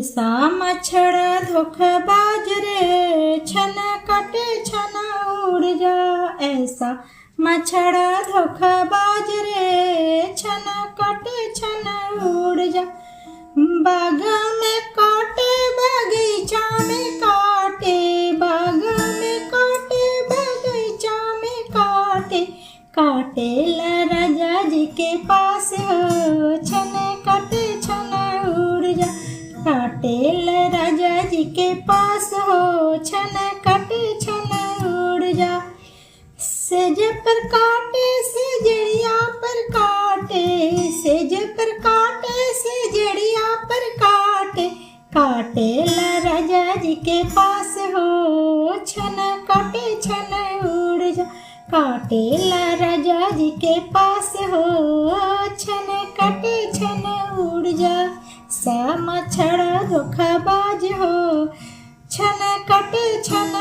ऐसा मच्छड़ा धोखेबाज रे, छन कटे छन उड़ जा। ऐसा मच्छड़ा धोखेबाज रे, छन कटे छन उड़ जा। बाग में काटे बगीचा में काटे, बाग में काटे बगीचा में काटे। काटे ला राजा जी के पास हो, छन कटे छन उड़ जा। काटे ला राजा जी के पास हो, छन कटे छन उड़ जा। सेज पर काटे सेजड़िया पर काटे, सेज पर काटे सेजड़िया पर काटे। काटे ला राजा जी के पास हो, छन काटे छन उड़ जा। काटे ला राजा जी के पास हो, छन काटे छन उड़ जा। सा मच्छड़ा धोखेबाज हो, छन काटे छन